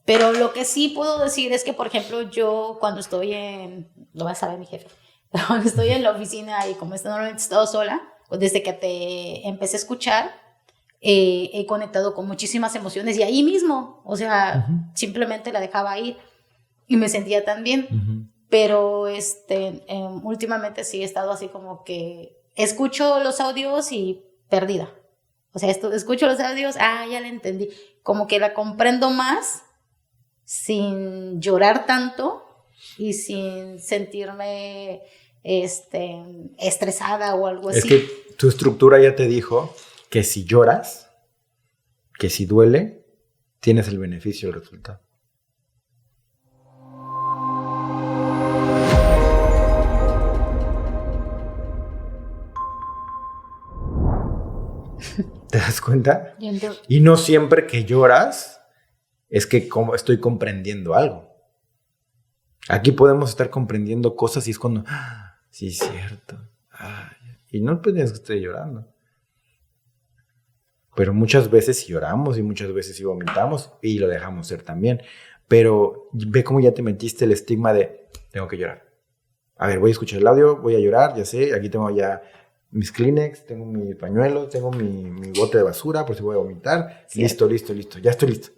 Pero lo que sí puedo decir es que, por ejemplo, yo cuando lo va a saber mi jefe, cuando estoy en la oficina y como normalmente he estado sola, pues desde que te empecé a escuchar, he conectado con muchísimas emociones y ahí mismo, o sea, simplemente la dejaba ir y me sentía tan bien. Pero últimamente sí he estado así como que escucho los audios y perdida. O sea, escucho los audios, ya la entendí. Como que la comprendo más sin llorar tanto y sin sentirme estresada o algo así. Es que tu estructura ya te dijo que si lloras, que si duele, tienes el beneficio del resultado. ¿Te das cuenta? Y no siempre que lloras es que estoy comprendiendo algo. Aquí podemos estar comprendiendo cosas y es cuando, sí es cierto. Y no tienes que estar llorando. Pero muchas veces sí lloramos y muchas veces sí vomitamos y lo dejamos ser también. Pero ve cómo ya te metiste el estigma de tengo que llorar. A ver, voy a escuchar el audio, voy a llorar, ya sé, aquí tengo ya mis Kleenex, tengo mi pañuelo, tengo mi bote de basura por si voy a vomitar. Sí. Listo, ya estoy listo.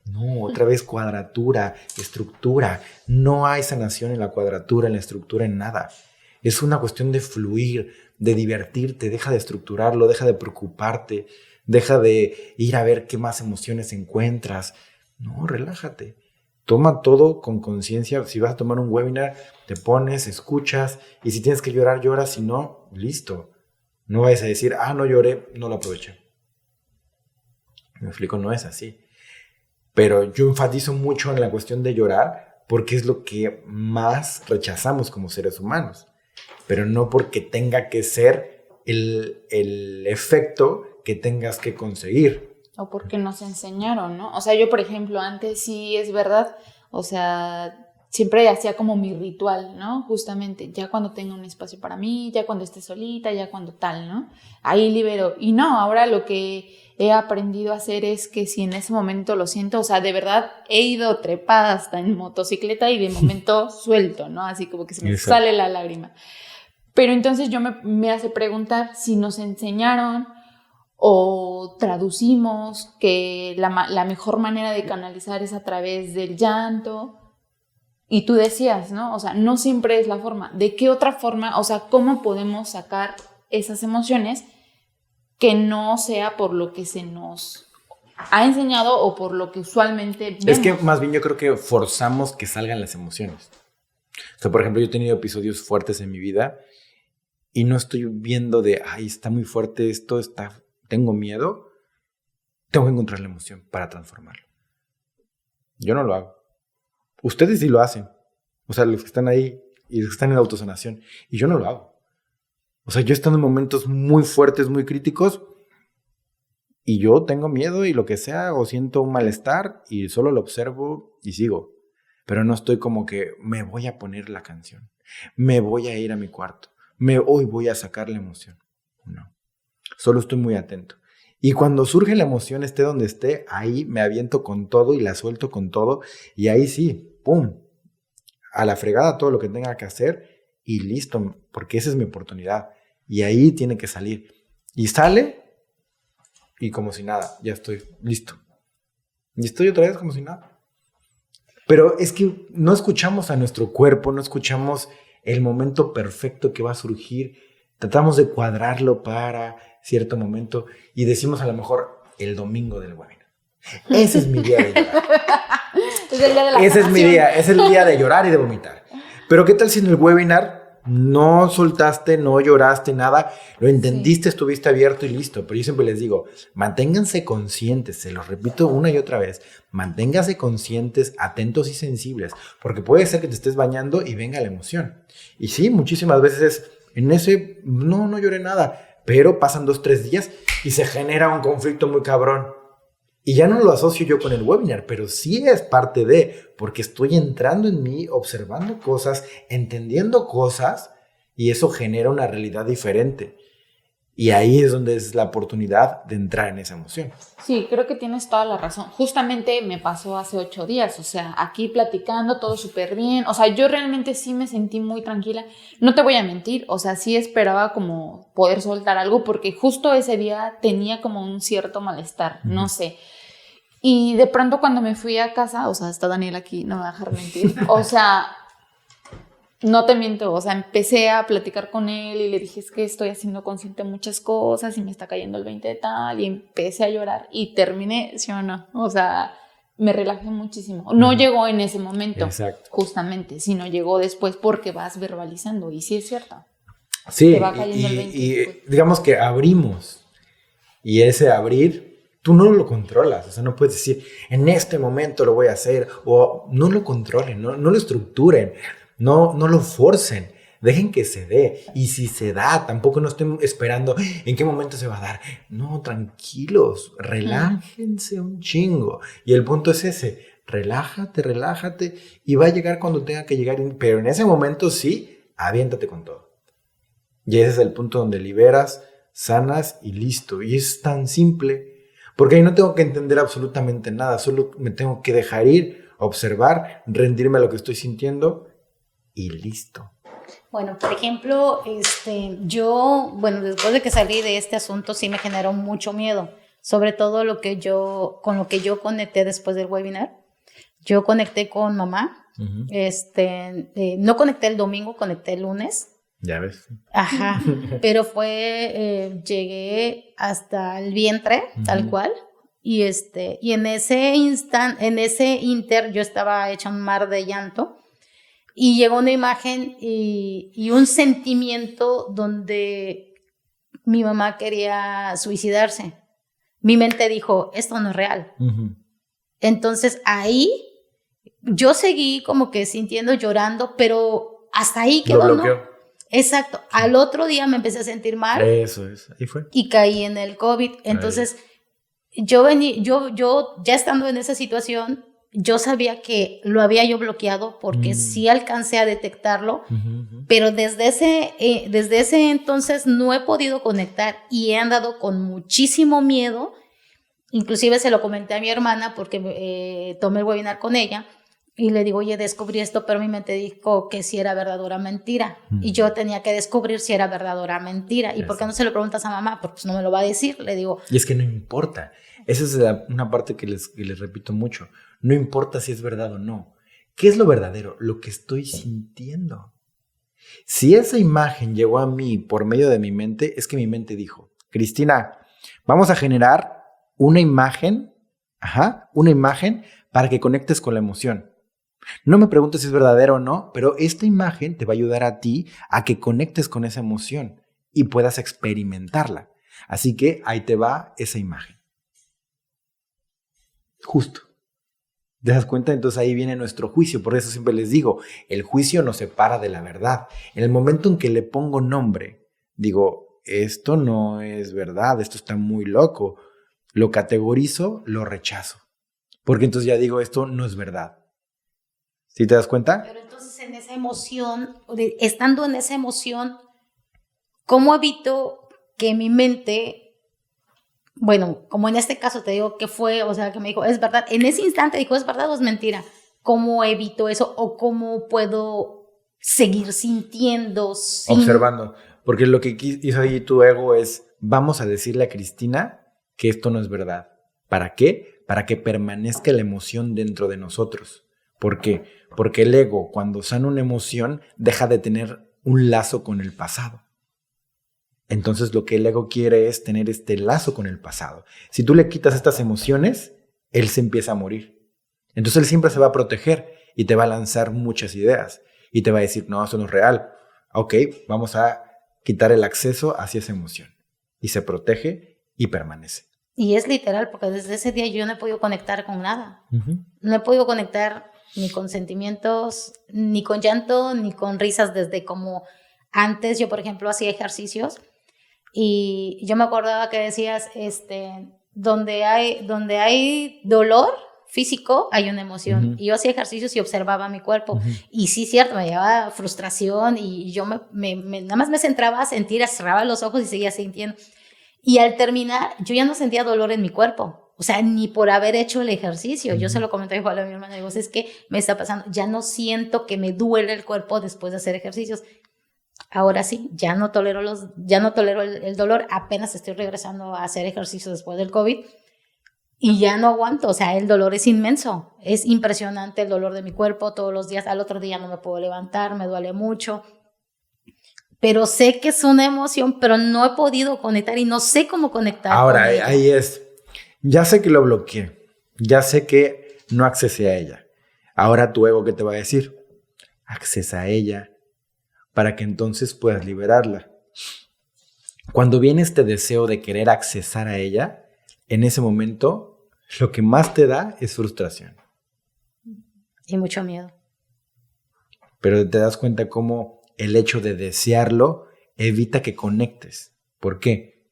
No, otra vez cuadratura, estructura. No hay sanación en la cuadratura, en la estructura, en nada. Es una cuestión de fluir, de divertirte, deja de estructurarlo, deja de preocuparte, deja de ir a ver qué más emociones encuentras. No, relájate. Toma todo con conciencia. Si vas a tomar un webinar, te pones, escuchas, y si tienes que llorar, lloras. Si no, listo. No vayas a decir, no lloré, no lo aproveché. Me explico, no es así. Pero yo enfatizo mucho en la cuestión de llorar porque es lo que más rechazamos como seres humanos. Pero no porque tenga que ser el efecto que tengas que conseguir. O porque nos enseñaron, ¿no? O sea, yo, por ejemplo, antes sí es verdad, o sea, siempre hacía como mi ritual, ¿no? Justamente, ya cuando tenga un espacio para mí, ya cuando esté solita, ya cuando tal, ¿no? Ahí libero. Y no, ahora lo que he aprendido a hacer es que si en ese momento lo siento, o sea, de verdad he ido trepada hasta en motocicleta y de momento suelto, ¿no? Así como que se me sale la lágrima. Pero entonces yo me hace preguntar si nos enseñaron o traducimos que la mejor manera de canalizar es a través del llanto. Y tú decías, ¿no? O sea, no siempre es la forma. ¿De qué otra forma? O sea, ¿cómo podemos sacar esas emociones que no sea por lo que se nos ha enseñado o por lo que usualmente vemos? Es que más bien yo creo que forzamos que salgan las emociones. O sea, por ejemplo, yo he tenido episodios fuertes en mi vida y no estoy viendo está muy fuerte esto, tengo miedo. Tengo que encontrar la emoción para transformarlo. Yo no lo hago. Ustedes sí lo hacen. O sea, los que están ahí y los que están en la autosanación. Y yo no lo hago. O sea, yo estoy en momentos muy fuertes, muy críticos, y yo tengo miedo y lo que sea, o siento un malestar, y solo lo observo y sigo. Pero no estoy como que me voy a poner la canción, me voy a ir a mi cuarto, hoy voy a sacar la emoción. No, solo estoy muy atento. Y cuando surge la emoción, esté donde esté, ahí me aviento con todo y la suelto con todo, y ahí sí, ¡pum!, a la fregada todo lo que tenga que hacer, y listo, porque esa es mi oportunidad. Y ahí tiene que salir. Y sale, y como si nada, ya estoy listo. Y estoy otra vez como si nada. Pero es que no escuchamos a nuestro cuerpo, no escuchamos el momento perfecto que va a surgir. Tratamos de cuadrarlo para cierto momento y decimos a lo mejor el domingo del webinar. Ese es mi día de llorar. Es el día de la Ese es mi día, es el día de llorar y de vomitar. Pero ¿qué tal si en el webinar no soltaste, no lloraste, nada? Lo entendiste, estuviste abierto y listo. Pero yo siempre les digo, manténganse conscientes, se los repito una y otra vez, manténganse conscientes, atentos y sensibles, porque puede ser que te estés bañando y venga la emoción. Y sí, muchísimas veces en ese, no lloré nada, pero pasan 2-3 días y se genera un conflicto muy cabrón. Y ya no lo asocio yo con el webinar, pero sí es parte de, porque estoy entrando en mí, observando cosas, entendiendo cosas, y eso genera una realidad diferente. Y ahí es donde es la oportunidad de entrar en esa emoción. Sí, creo que tienes toda la razón. Justamente me pasó hace 8 días, o sea, aquí platicando todo súper bien. O sea, yo realmente sí me sentí muy tranquila. No te voy a mentir, o sea, sí esperaba como poder soltar algo porque justo ese día tenía como un cierto malestar, no sé. Y de pronto cuando me fui a casa, o sea, está Daniel aquí, no me va a dejar mentir, o sea, no te miento, o sea, empecé a platicar con él y le dije, es que estoy haciendo consciente de muchas cosas y me está cayendo el 20 de tal, y empecé a llorar y terminé, ¿sí o no? O sea, me relajé muchísimo. No llegó en ese momento, Exacto. justamente, sino llegó después porque vas verbalizando, y sí es cierto. Sí, Te va cayendo el 20 y después. digamos que abrimos, y ese abrir, tú no lo controlas, o sea, no puedes decir, en este momento lo voy a hacer, o no lo controlen, no lo estructuren, no lo forcen, dejen que se dé, y si se da, tampoco no estén esperando en qué momento se va a dar, no, tranquilos, relájense un chingo, y el punto es ese, relájate, y va a llegar cuando tenga que llegar, pero en ese momento sí, aviéntate con todo. Y ese es el punto donde liberas, sanas y listo. Y es tan simple, porque ahí no tengo que entender absolutamente nada, solo me tengo que dejar ir, observar, rendirme a lo que estoy sintiendo y listo. Bueno, por ejemplo, yo, bueno, después de que salí de este asunto sí me generó mucho miedo, sobre todo con lo que yo conecté después del webinar. Yo conecté con mamá, no conecté el domingo, conecté el lunes. Ya ves. Ajá, pero llegué hasta el vientre, tal cual, y en ese inter yo estaba hecha un mar de llanto, y llegó una imagen y un sentimiento donde mi mamá quería suicidarse. Mi mente dijo, esto no es real. Entonces ahí yo seguí como que sintiendo, llorando, pero hasta ahí quedó, Lo bloqueó. ¿no? Exacto. Al otro día me empecé a sentir mal. Eso es, ahí fue. Y caí en el COVID. Entonces, yo ya estando en esa situación, yo sabía que lo había yo bloqueado porque sí alcancé a detectarlo, pero desde ese entonces no he podido conectar y he andado con muchísimo miedo. Inclusive se lo comenté a mi hermana porque tomé el webinar con ella. Y le digo, oye, descubrí esto, pero mi mente dijo que si era verdad o era mentira. Y yo tenía que descubrir si era verdad o era mentira. ¿Y por qué no se lo preguntas a mamá? Porque pues no me lo va a decir, le digo. Y es que no importa. Esa es una parte que les repito mucho. No importa si es verdad o no. ¿Qué es lo verdadero? Lo que estoy sintiendo. Si esa imagen llegó a mí por medio de mi mente, es que mi mente dijo, Cristina, vamos a generar una imagen para que conectes con la emoción. No me preguntes si es verdadero o no, pero esta imagen te va a ayudar a ti a que conectes con esa emoción y puedas experimentarla. Así que ahí te va esa imagen. Justo. ¿Te das cuenta? Entonces ahí viene nuestro juicio. Por eso siempre les digo, el juicio nos separa de la verdad. En el momento en que le pongo nombre, digo, esto no es verdad, esto está muy loco. Lo categorizo, lo rechazo. Porque entonces ya digo, esto no es verdad. ¿Sí te das cuenta? Pero entonces en esa emoción, estando en esa emoción, ¿cómo evito que mi mente, bueno, como en este caso te digo que fue, o sea, que me dijo, es verdad, en ese instante dijo, ¿es verdad o es mentira? ¿Cómo evito eso o cómo puedo seguir sintiendo? Observando, porque lo que hizo ahí tu ego es, vamos a decirle a Cristina que esto no es verdad. ¿Para qué? Para que permanezca la emoción dentro de nosotros. ¿Por qué? Porque el ego, cuando sana una emoción, deja de tener un lazo con el pasado. Entonces lo que el ego quiere es tener este lazo con el pasado. Si tú le quitas estas emociones, él se empieza a morir. Entonces él siempre se va a proteger y te va a lanzar muchas ideas. Y te va a decir, no, eso no es real. Ok, vamos a quitar el acceso hacia esa emoción. Y se protege y permanece. Y es literal, porque desde ese día yo no he podido conectar con nada. No he podido conectar ni con sentimientos, ni con llanto, ni con risas, desde como antes yo, por ejemplo, hacía ejercicios y yo me acordaba que decías, donde hay dolor físico, hay una emoción. Y yo hacía ejercicios y observaba mi cuerpo. Y sí, cierto, me llevaba frustración y yo nada más me centraba a sentir, cerraba los ojos y seguía sintiendo. Y al terminar, yo ya no sentía dolor en mi cuerpo. O sea, ni por haber hecho el ejercicio. Yo se lo comenté igual a mi hermana. Digo, es que me está pasando. Ya no siento que me duele el cuerpo después de hacer ejercicios. Ahora sí, ya no tolero el dolor. Apenas estoy regresando a hacer ejercicio después del COVID. Y ya no aguanto. O sea, el dolor es inmenso. Es impresionante el dolor de mi cuerpo todos los días. Al otro día no me puedo levantar, me duele mucho. Pero sé que es una emoción, pero no he podido conectar y no sé cómo conectar. Ahora, ahí es. Ya sé que lo bloqueé. Ya sé que no accesé a ella. Ahora tu ego, ¿qué te va a decir? Accesa a ella para que entonces puedas liberarla. Cuando viene este deseo de querer accesar a ella, en ese momento lo que más te da es frustración. Y mucho miedo. Pero te das cuenta cómo el hecho de desearlo evita que conectes. ¿Por qué?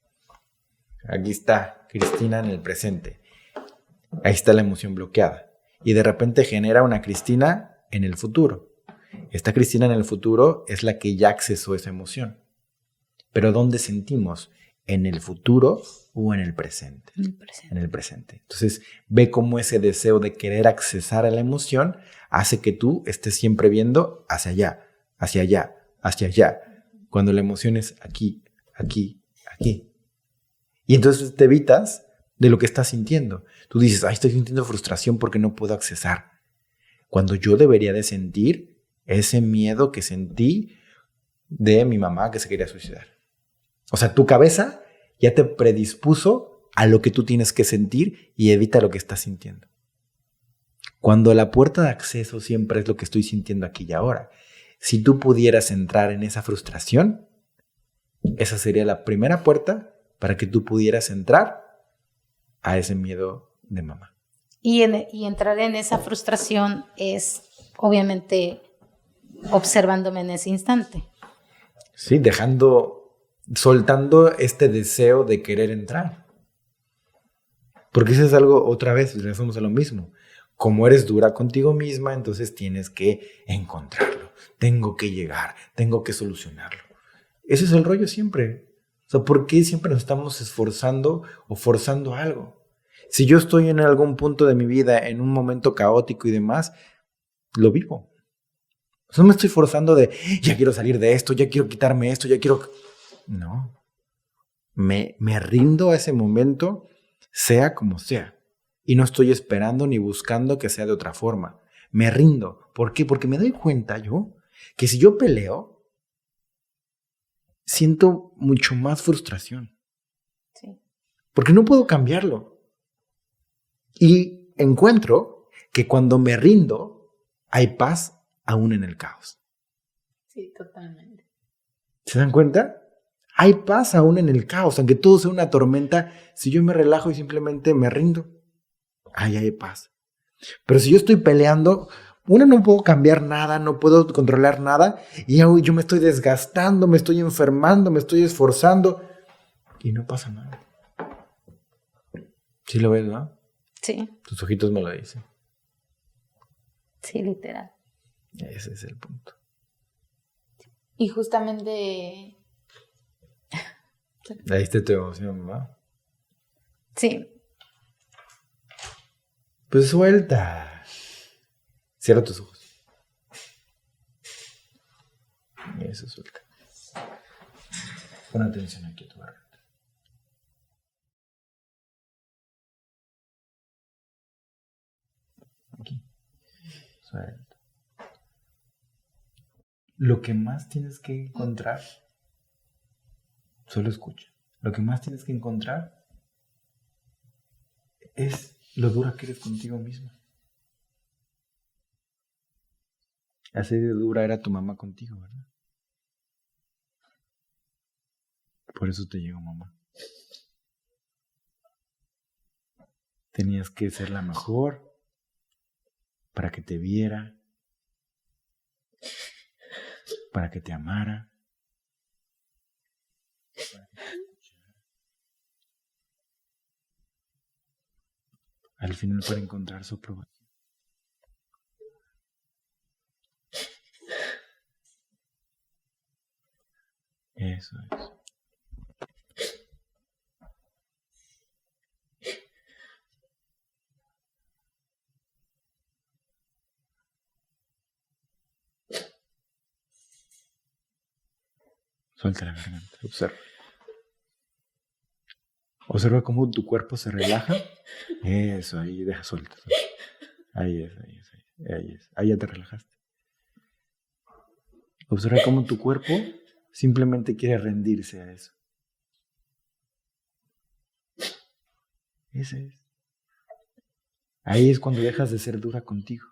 Aquí está Cristina en el presente. Ahí está la emoción bloqueada. Y de repente genera una Cristina en el futuro. Esta Cristina en el futuro es la que ya accesó esa emoción. Pero ¿dónde sentimos? ¿En el futuro o en el presente? En el presente. Entonces, ve cómo ese deseo de querer accesar a la emoción hace que tú estés siempre viendo hacia allá, hacia allá, hacia allá. Cuando la emoción es aquí, aquí, aquí. Y entonces te evitas de lo que estás sintiendo. Tú dices, estoy sintiendo frustración porque no puedo accesar. Cuando yo debería de sentir ese miedo que sentí de mi mamá que se quería suicidar. O sea, tu cabeza ya te predispuso a lo que tú tienes que sentir y evita lo que estás sintiendo. Cuando la puerta de acceso siempre es lo que estoy sintiendo aquí y ahora. Si tú pudieras entrar en esa frustración, esa sería la primera puerta para que tú pudieras entrar a ese miedo de mamá. Y entrar en esa frustración es, obviamente, observándome en ese instante. Sí, soltando este deseo de querer entrar. Porque eso es algo, otra vez, regresamos a lo mismo. Como eres dura contigo misma, entonces tienes que encontrarlo. Tengo que llegar, tengo que solucionarlo. Ese es el rollo siempre. O sea, ¿por qué siempre nos estamos esforzando o forzando algo? Si yo estoy en algún punto de mi vida, en un momento caótico y demás, lo vivo. No me estoy forzando de, ya quiero salir de esto, ya quiero quitarme esto, ya quiero... No. Me rindo a ese momento, sea como sea. Y no estoy esperando ni buscando que sea de otra forma. Me rindo. ¿Por qué? Porque me doy cuenta yo que si yo peleo, siento mucho más frustración. Sí. Porque no puedo cambiarlo. Y encuentro que cuando me rindo, hay paz aún en el caos. Sí, totalmente. ¿Se dan cuenta? Hay paz aún en el caos, aunque todo sea una tormenta. Si yo me relajo y simplemente me rindo, ahí hay paz. Pero si yo estoy peleando, no puedo cambiar nada, no puedo controlar nada, y yo me estoy desgastando, me estoy enfermando, me estoy esforzando, y no pasa nada. ¿Sí lo ves, no? Sí. Tus ojitos me lo dicen. Sí, literal. Ese es el punto. Y justamente... Ahí está tu emoción, ¿no? Sí. Pues suelta. Cierra tus ojos. Eso, suelta. Pon atención aquí a tu garganta. Aquí. Suelta. Lo que más tienes que encontrar, solo escucha. Lo que más tienes que encontrar es lo dura que eres contigo misma. Así de dura era tu mamá contigo, ¿verdad? Por eso te llegó mamá. Tenías que ser la mejor para que te viera, para que te amara, para que te escuchara. Al final para encontrar su aprobación. Eso es. Suelta la garganta. Observa. Observa cómo tu cuerpo se relaja. Eso, ahí, deja suelto. Ahí es. Ahí ya te relajaste. Observa cómo tu cuerpo simplemente quiere rendirse a eso. Ese es. Ahí es cuando dejas de ser dura contigo.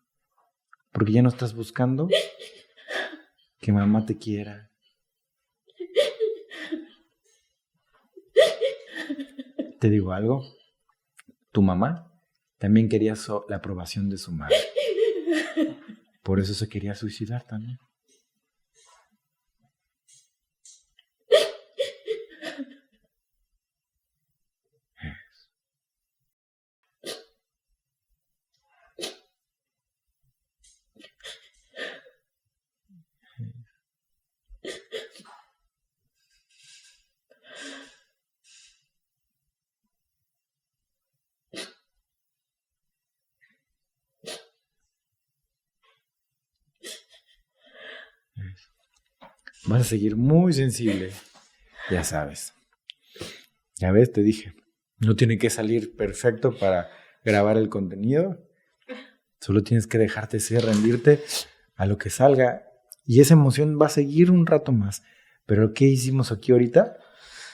Porque ya no estás buscando que mamá te quiera. Te digo algo. Tu mamá también quería la aprobación de su madre. Por eso se quería suicidar también. Vas a seguir muy sensible. Ya sabes. Ya ves, te dije. No tiene que salir perfecto para grabar el contenido. Solo tienes que dejarte ser, rendirte a lo que salga. Y esa emoción va a seguir un rato más. Pero ¿qué hicimos aquí ahorita?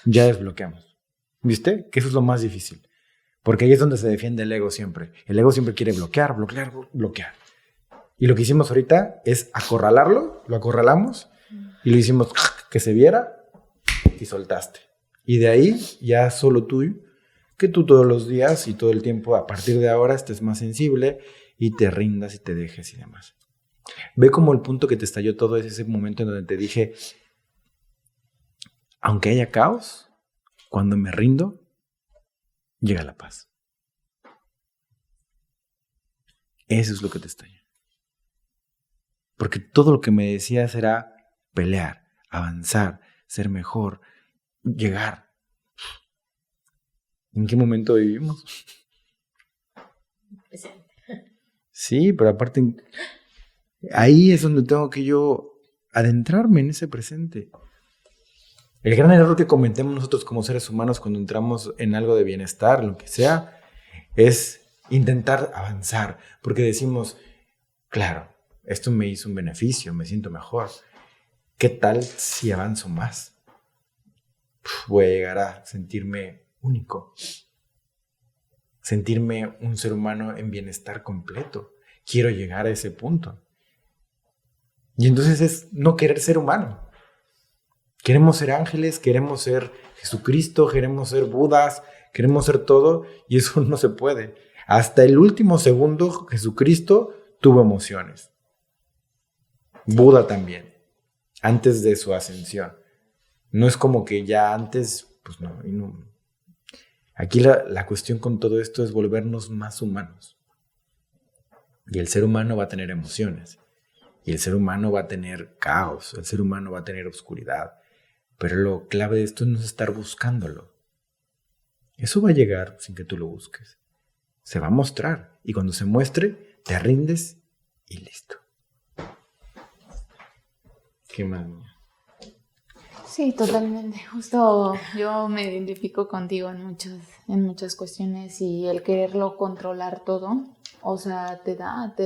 Ya desbloqueamos. ¿Viste? Que eso es lo más difícil. Porque ahí es donde se defiende el ego siempre. El ego siempre quiere bloquear. Y lo que hicimos ahorita es acorralarlo. Lo acorralamos. Y lo hicimos que se viera y soltaste. Y de ahí ya solo tú, que tú todos los días y todo el tiempo a partir de ahora estés más sensible y te rindas y te dejes y demás. Ve como el punto que te estalló todo es ese momento en donde te dije, aunque haya caos, cuando me rindo, llega la paz. Eso es lo que te estalló. Porque todo lo que me decías era pelear, avanzar, ser mejor, llegar. ¿En qué momento vivimos? Presente. Sí, pero aparte, ahí es donde tengo que yo adentrarme en ese presente. El gran error que cometemos nosotros como seres humanos cuando entramos en algo de bienestar, lo que sea, es intentar avanzar. Porque decimos, claro, esto me hizo un beneficio, me siento mejor. ¿Qué tal si avanzo más? Voy a llegar a sentirme único. Sentirme un ser humano en bienestar completo. Quiero llegar a ese punto. Y entonces es no querer ser humano. Queremos ser ángeles, queremos ser Jesucristo, queremos ser Budas, queremos ser todo, y eso no se puede. Hasta el último segundo Jesucristo tuvo emociones. Buda también. Antes de su ascensión. No es como que ya antes, pues no. Aquí la cuestión con todo esto es volvernos más humanos. Y el ser humano va a tener emociones. Y el ser humano va a tener caos. El ser humano va a tener oscuridad. Pero lo clave de esto no es estar buscándolo. Eso va a llegar sin que tú lo busques. Se va a mostrar. Y cuando se muestre, te rindes y listo. ¿Qué más? Sí, totalmente. Justo yo me identifico contigo en muchas cuestiones y el quererlo controlar todo, o sea, te da, o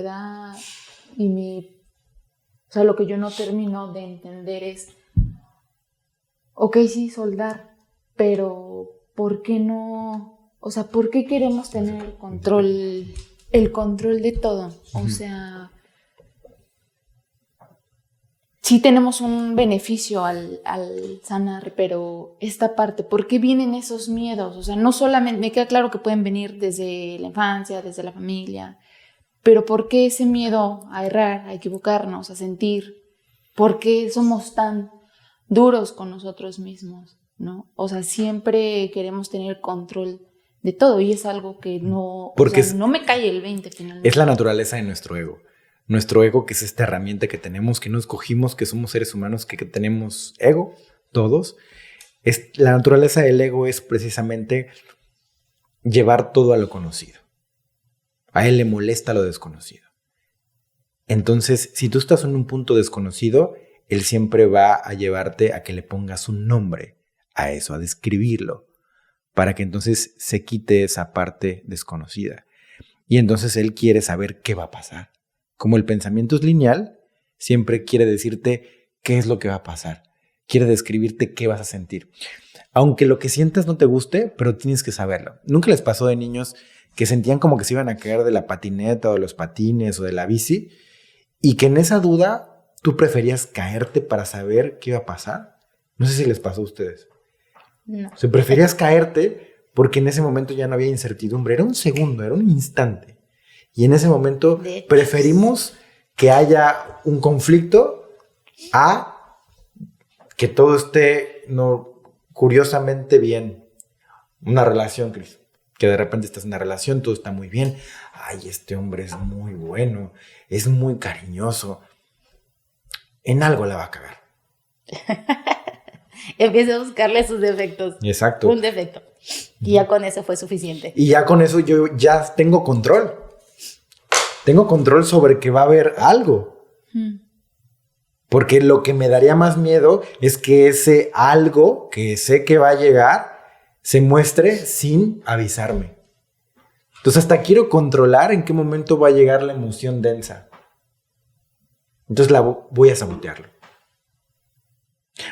sea, lo que yo no termino de entender es, ok, sí, soldar, pero ¿por qué no? O sea, ¿por qué queremos tener el control de todo? O sea, sí tenemos un beneficio al sanar, pero esta parte, ¿por qué vienen esos miedos? O sea, no solamente, me queda claro que pueden venir desde la infancia, desde la familia, pero ¿por qué ese miedo a errar, a equivocarnos, a sentir? ¿Por qué somos tan duros con nosotros mismos, ¿no? O sea, siempre queremos tener control de todo y es algo que no, porque o sea, no me cae el 20 finalmente. Es la naturaleza de nuestro ego. Nuestro ego, que es esta herramienta que tenemos, que no escogimos, que somos seres humanos, que tenemos ego, todos. La naturaleza del ego es precisamente llevar todo a lo conocido. A él le molesta lo desconocido. Entonces, si tú estás en un punto desconocido, él siempre va a llevarte a que le pongas un nombre a eso, a describirlo, para que entonces se quite esa parte desconocida. Y entonces él quiere saber qué va a pasar. Como el pensamiento es lineal, siempre quiere decirte qué es lo que va a pasar. Quiere describirte qué vas a sentir. Aunque lo que sientas no te guste, pero tienes que saberlo. ¿Nunca les pasó de niños que sentían como que se iban a caer de la patineta o de los patines o de la bici y que en esa duda tú preferías caerte para saber qué iba a pasar? No sé si les pasó a ustedes. No. O sea, preferías caerte porque en ese momento ya no había incertidumbre. Era un segundo, era un instante. Y en ese momento preferimos que haya un conflicto a que todo esté curiosamente bien. Una relación, Cris. Que de repente estás en una relación, todo está muy bien. Ay, este hombre es muy bueno, es muy cariñoso. En algo la va a cagar. Empieza a buscarle sus defectos. Exacto. Un defecto. Y ya con eso fue suficiente. Y ya con eso yo ya tengo control. Tengo control sobre que va a haber algo. Porque lo que me daría más miedo es que ese algo que sé que va a llegar se muestre sin avisarme. Entonces hasta quiero controlar en qué momento va a llegar la emoción densa. Entonces voy a sabotearlo.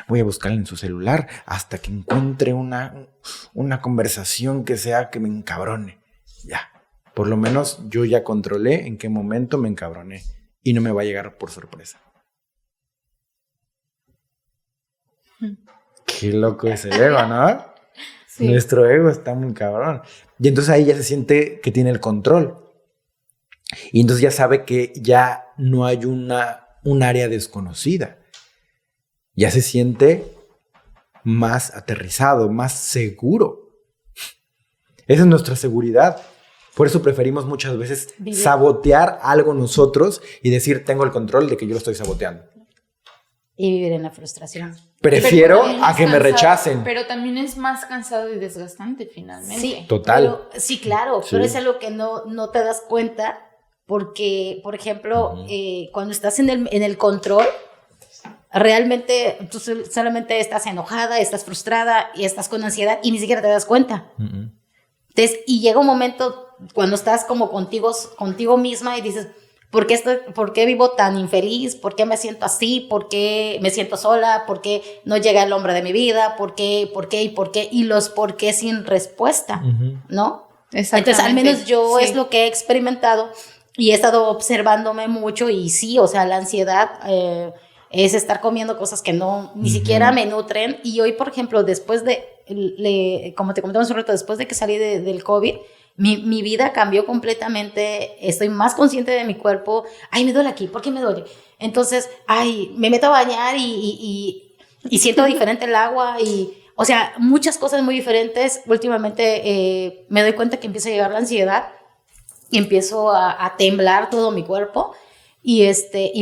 Voy a buscarla en su celular hasta que encuentre una conversación que sea que me encabrone. Ya. Por lo menos yo ya controlé en qué momento me encabroné. Y no me va a llegar por sorpresa. Qué loco es el ego, ¿no? Sí. Nuestro ego está muy cabrón. Y entonces ahí ya se siente que tiene el control. Y entonces ya sabe que ya no hay un área desconocida. Ya se siente más aterrizado, más seguro. Esa es nuestra seguridad. Por eso preferimos muchas veces sabotear algo nosotros y decir, tengo el control de que yo lo estoy saboteando. Y vivir en la frustración. Prefiero a que me rechacen. Pero también es más cansado y desgastante finalmente. Sí, total. Sí, claro, pero es algo que no te das cuenta porque, por ejemplo, cuando estás en el control, realmente tú solamente estás enojada, estás frustrada y estás con ansiedad y ni siquiera te das cuenta. Entonces, y llega un momento cuando estás como contigo misma y dices, ¿por qué vivo tan infeliz? ¿Por qué me siento así? ¿Por qué me siento sola? ¿Por qué no llega el hombre de mi vida? ¿Por qué? Y los por qué sin respuesta, ¿no? Entonces, al menos yo es lo que he experimentado y he estado observándome mucho y sí, o sea, la ansiedad es estar comiendo cosas que ni siquiera me nutren. Y hoy, por ejemplo, después de, como te comentamos un rato, después de que salí del COVID, mi vida cambió completamente. Estoy más consciente de mi cuerpo. Ay, me duele aquí, ¿por qué me duele? Entonces, me meto a bañar y siento diferente el agua o sea, muchas cosas muy diferentes. Últimamente me doy cuenta que empieza a llegar la ansiedad y empiezo a temblar todo mi cuerpo y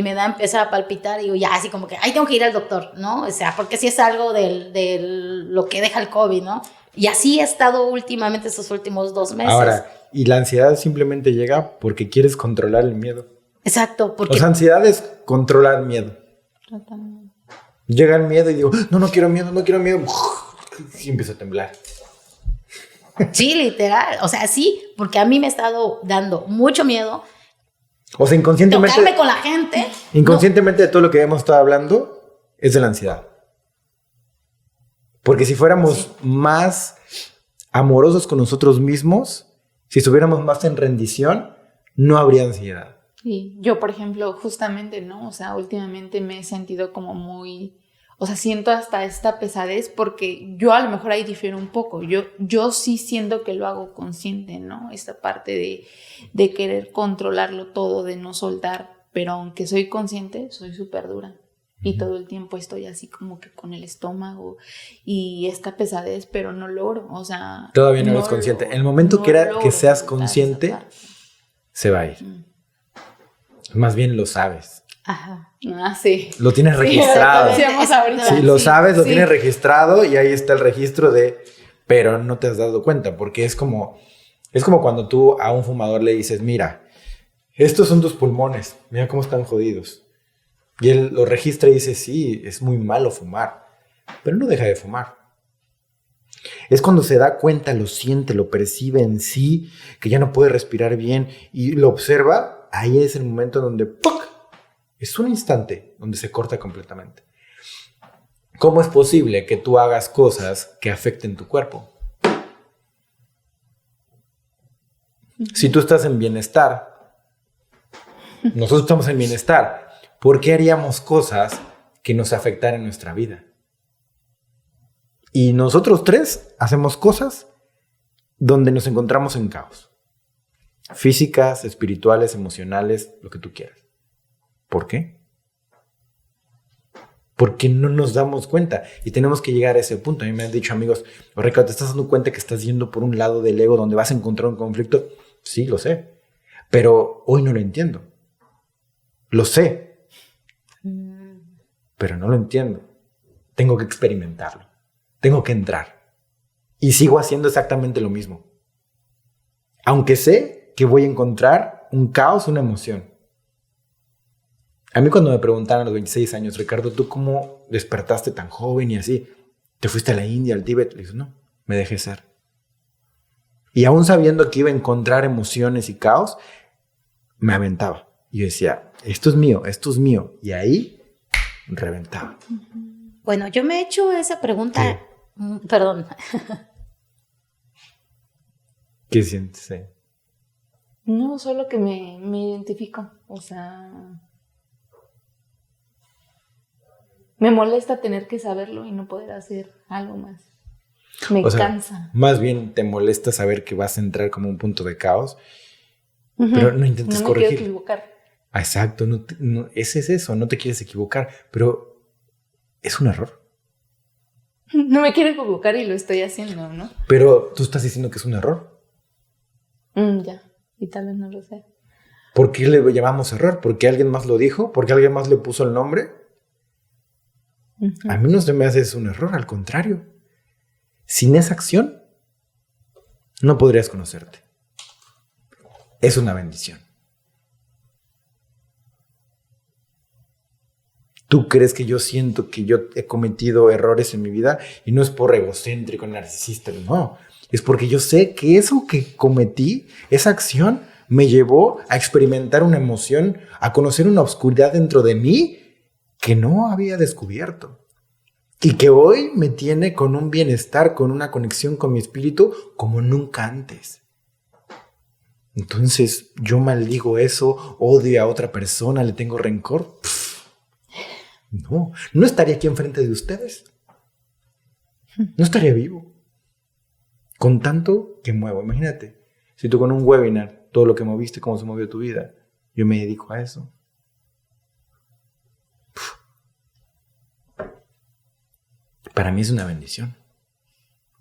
me empieza a palpitar y digo, ya, así como que, tengo que ir al doctor, ¿no? O sea, porque si es algo de lo que deja el COVID, ¿no? Y así he estado últimamente estos últimos 2 meses. Ahora, y la ansiedad simplemente llega porque quieres controlar el miedo. Exacto. Porque... O sea, ansiedad es controlar miedo. Totalmente. Llega el miedo y digo, no quiero miedo. Y empiezo a temblar. Sí, literal. O sea, sí, porque a mí me ha estado dando mucho miedo. O sea, inconscientemente... Tocarme con la gente. Inconscientemente de todo lo que hemos estado hablando es de la ansiedad. Porque si fuéramos más amorosos con nosotros mismos, si estuviéramos más en rendición, no habría ansiedad. Sí, yo, por ejemplo, justamente, ¿no? O sea, últimamente me he sentido como muy... O sea, siento hasta esta pesadez porque yo a lo mejor ahí difiero un poco. Yo sí siento que lo hago consciente, ¿no? Esta parte de querer controlarlo todo, de no soltar. Pero aunque soy consciente, soy súper dura. Y todo el tiempo estoy así como que con el estómago y esta pesadez, pero no logro, o sea... Todavía no eres consciente. El momento que seas consciente, se va a ir. Más bien lo sabes. Ajá. Sí. Lo tienes registrado. Sí, lo sabes, lo tienes registrado y ahí está el registro pero no te has dado cuenta, porque es como cuando tú a un fumador le dices, mira, estos son tus pulmones, mira cómo están jodidos. Y él lo registra y dice, sí, es muy malo fumar, pero no deja de fumar. Es cuando se da cuenta, lo siente, lo percibe en sí, que ya no puede respirar bien y lo observa, ahí es el momento donde ¡puc! Es un instante donde se corta completamente. ¿Cómo es posible que tú hagas cosas que afecten tu cuerpo? Si tú estás en bienestar, nosotros estamos en bienestar, ¿por qué haríamos cosas que nos afectaran en nuestra vida? Y nosotros tres hacemos cosas donde nos encontramos en caos. Físicas, espirituales, emocionales, lo que tú quieras. ¿Por qué? Porque no nos damos cuenta y tenemos que llegar a ese punto. A mí me han dicho amigos, Ricardo, ¿te estás dando cuenta que estás yendo por un lado del ego donde vas a encontrar un conflicto? Sí, lo sé, pero hoy no lo entiendo. Lo sé, pero no lo entiendo. Tengo que experimentarlo. Tengo que entrar. Y sigo haciendo exactamente lo mismo. Aunque sé que voy a encontrar un caos, una emoción. A mí cuando me preguntaron a los 26 años, Ricardo, ¿tú cómo despertaste tan joven y así? ¿Te fuiste a la India, al Tíbet? Le dije, no, me dejé ser. Y aún sabiendo que iba a encontrar emociones y caos, me aventaba. Y yo decía, esto es mío. Y ahí reventaba. Bueno, yo me he hecho esa pregunta. Sí. Perdón. ¿Qué sientes? No, solo que me identifico. O sea, me molesta tener que saberlo y no poder hacer algo más. Me cansa. Más bien te molesta saber que vas a entrar como un punto de caos, pero no intentes corregir. No me quiero equivocar. Exacto, ese es eso, no te quieres equivocar, pero es un error. No me quiero equivocar y lo estoy haciendo, ¿no? Pero tú estás diciendo que es un error. Ya, y tal vez no lo sé. ¿Por qué le llamamos error? ¿Porque alguien más lo dijo? ¿Porque alguien más le puso el nombre? A mí no se me hace eso un error, al contrario. Sin esa acción, no podrías conocerte. Es una bendición. ¿Tú crees que yo siento que yo he cometido errores en mi vida? Y no es por egocéntrico, narcisista, no. Es porque yo sé que eso que cometí, esa acción, me llevó a experimentar una emoción, a conocer una oscuridad dentro de mí que no había descubierto. Y que hoy me tiene con un bienestar, con una conexión con mi espíritu como nunca antes. Entonces, yo maldigo eso, odio a otra persona, le tengo rencor. No estaría aquí enfrente de ustedes. No estaría vivo. Con tanto que muevo. Imagínate, si tú con un webinar, todo lo que moviste, cómo se movió tu vida, yo me dedico a eso. Para mí es una bendición.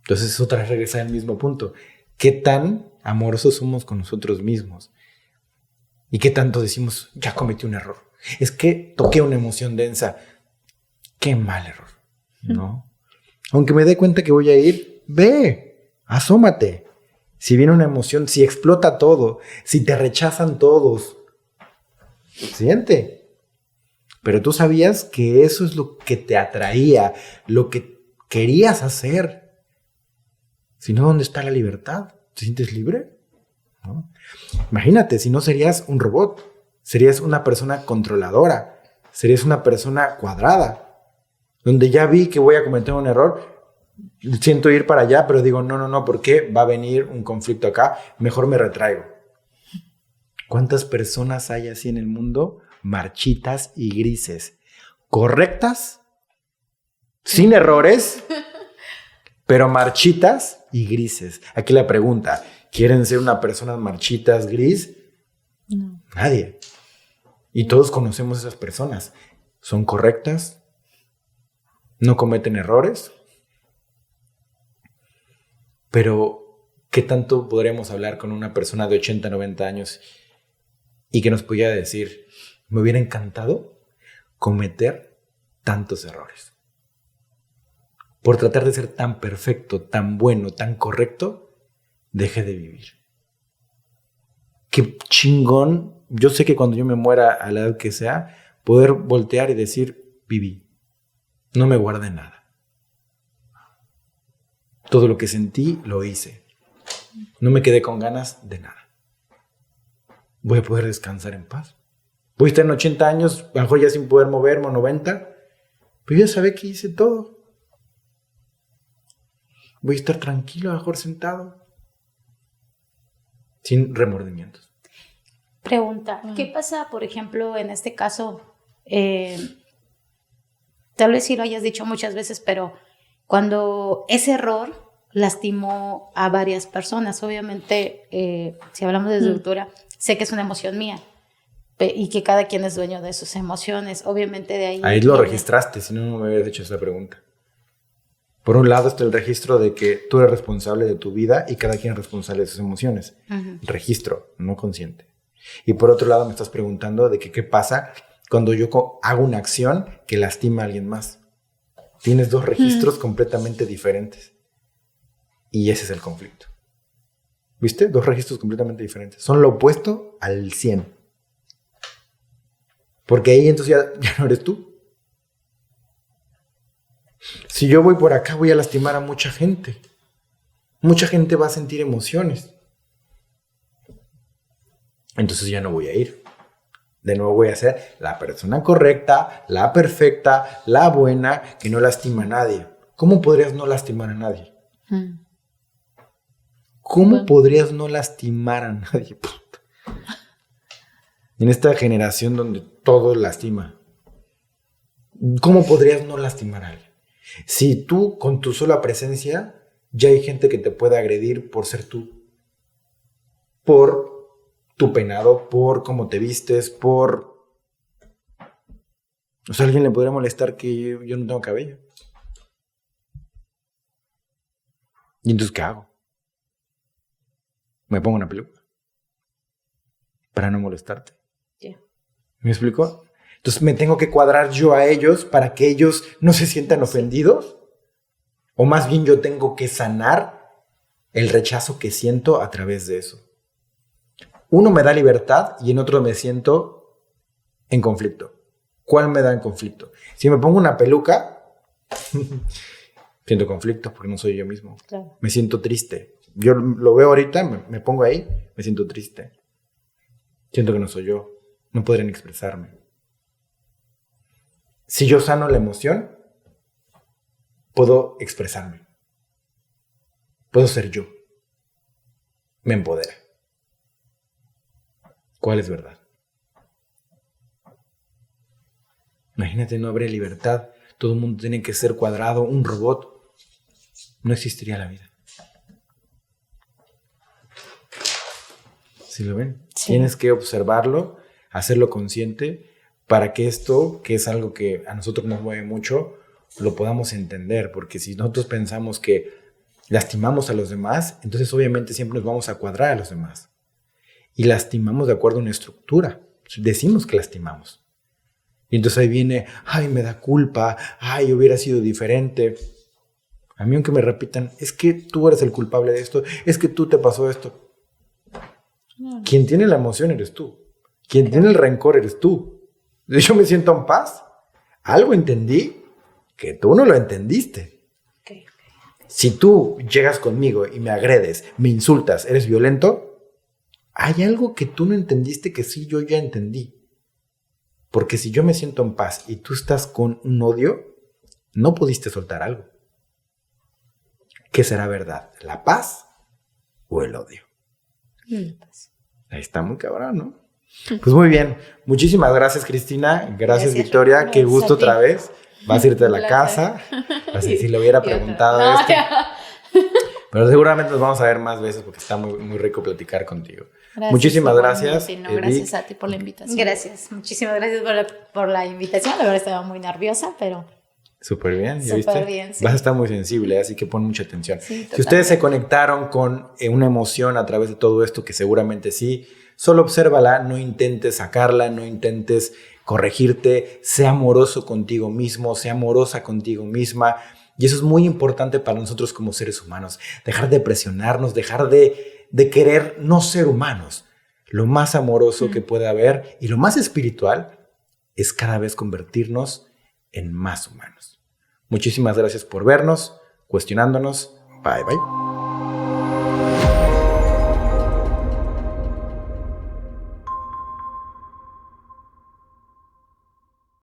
Entonces es otra vez regresar al mismo punto. ¿Qué tan amorosos somos con nosotros mismos? ¿Y qué tanto decimos, ya cometí un error? Es que toqué una emoción densa. Qué mal error, ¿no? Aunque me dé cuenta que voy a ir, ve, asómate. Si viene una emoción, si explota todo, si te rechazan todos, siente. Pero tú sabías que eso es lo que te atraía, lo que querías hacer. Si no, ¿dónde está la libertad? ¿Te sientes libre? ¿No? Imagínate, si no serías un robot, serías una persona controladora, serías una persona cuadrada, donde ya vi que voy a cometer un error, siento ir para allá, pero digo, no, ¿por qué va a venir un conflicto acá? Mejor me retraigo. ¿Cuántas personas hay así en el mundo? Marchitas y grises, correctas, sin errores, pero marchitas y grises. Aquí la pregunta, ¿quieren ser una persona marchitas, gris? No. Nadie. Y todos conocemos a esas personas. ¿Son correctas? ¿No cometen errores? Pero, ¿qué tanto podríamos hablar con una persona de 80, 90 años y que nos pudiera decir, me hubiera encantado cometer tantos errores? Por tratar de ser tan perfecto, tan bueno, tan correcto, dejé de vivir. Qué chingón. Yo sé que cuando yo me muera a la edad que sea, poder voltear y decir, viví, no me guardé nada. Todo lo que sentí, lo hice. No me quedé con ganas de nada. Voy a poder descansar en paz. Voy a estar en 80 años, a lo mejor ya sin poder moverme, o 90, pero ya sabía que hice todo. Voy a estar tranquilo, a lo mejor sentado, sin remordimientos. Pregunta, ¿qué pasa, por ejemplo, en este caso? Tal vez sí lo hayas dicho muchas veces, pero cuando ese error lastimó a varias personas, obviamente, si hablamos de ruptura, sé que es una emoción mía y que cada quien es dueño de sus emociones, obviamente de ahí... Ahí lo registraste, si no, no me hubieras hecho esa pregunta. Por un lado está el registro de que tú eres responsable de tu vida y cada quien es responsable de sus emociones. Registro, no consciente. Y por otro lado me estás preguntando de que qué pasa cuando yo hago una acción que lastima a alguien más. Tienes dos registros completamente diferentes. Y ese es el conflicto. ¿Viste? Dos registros completamente diferentes. Son lo opuesto al 100. Porque ahí entonces ya no eres tú. Si yo voy por acá, voy a lastimar a mucha gente. Mucha gente va a sentir emociones. Entonces ya no voy a ir. De nuevo voy a ser la persona correcta, la perfecta, la buena, que no lastima a nadie. ¿Cómo podrías no lastimar a nadie? ¿Cómo podrías no lastimar a nadie? En esta generación donde todo lastima. ¿Cómo podrías no lastimar a alguien? Si tú, con tu sola presencia, ya hay gente que te puede agredir por ser tú. Por tu peinado, por cómo te vistes, por... O sea, a alguien le podría molestar que yo no tengo cabello. ¿Y entonces qué hago? Me pongo una peluca para no molestarte. Yeah. ¿Me explico? Entonces me tengo que cuadrar yo a ellos para que ellos no se sientan ofendidos. O más bien yo tengo que sanar el rechazo que siento a través de eso. Uno me da libertad y en otro me siento en conflicto. ¿Cuál me da en conflicto? Si me pongo una peluca, siento conflicto porque no soy yo mismo. Claro. Me siento triste. Yo lo veo ahorita, me pongo ahí, me siento triste. Siento que no soy yo. No podrían expresarme. Si yo sano la emoción, puedo expresarme. Puedo ser yo. Me empodera. ¿Cuál es verdad? Imagínate, no habría libertad. Todo el mundo tiene que ser cuadrado, un robot. No existiría la vida. ¿Sí lo ven? Sí. Tienes que observarlo, hacerlo consciente, para que esto, que es algo que a nosotros nos mueve mucho, lo podamos entender. Porque si nosotros pensamos que lastimamos a los demás, entonces obviamente siempre nos vamos a cuadrar a los demás. Y lastimamos de acuerdo a una estructura. Decimos que lastimamos. Y entonces ahí viene, ay, me da culpa, ay, hubiera sido diferente. A mí aunque me repitan, es que tú eres el culpable de esto, es que tú te pasó esto. Quien tiene la emoción eres tú. Quien tiene el rencor eres tú. Yo me siento en paz. Algo entendí que tú no lo entendiste. Okay. Si tú llegas conmigo y me agredes, me insultas, eres violento, hay algo que tú no entendiste que sí yo ya entendí. Porque si yo me siento en paz y tú estás con un odio, no pudiste soltar algo. ¿Qué será verdad? ¿La paz o el odio? Ahí está muy cabrón, ¿no? Pues muy bien. Muchísimas gracias, Cristina. Gracias, Victoria. Gracias. Qué gusto otra vez. Vas a irte a la Un casa. Vas a decir, le hubiera preguntado esto. Pero seguramente nos vamos a ver más veces porque está muy, muy rico platicar contigo. Gracias, Muchísimas gracias. No, gracias a ti por la invitación. Gracias, muchísimas gracias por la invitación. La verdad estaba muy nerviosa, pero... Súper bien, ¿ya Súper viste? bien, sí. Vas a estar muy sensible, así que pon mucha atención. Sí, si ustedes se conectaron con una emoción a través de todo esto, que seguramente sí, solo obsérvala, no intentes sacarla, no intentes corregirte, sea amoroso contigo mismo, sea amorosa contigo misma. Y eso es muy importante para nosotros como seres humanos. Dejar de presionarnos, dejar de querer no ser humanos. Lo más amoroso que puede haber y lo más espiritual es cada vez convertirnos en más humanos. Muchísimas gracias por vernos, cuestionándonos. Bye, bye.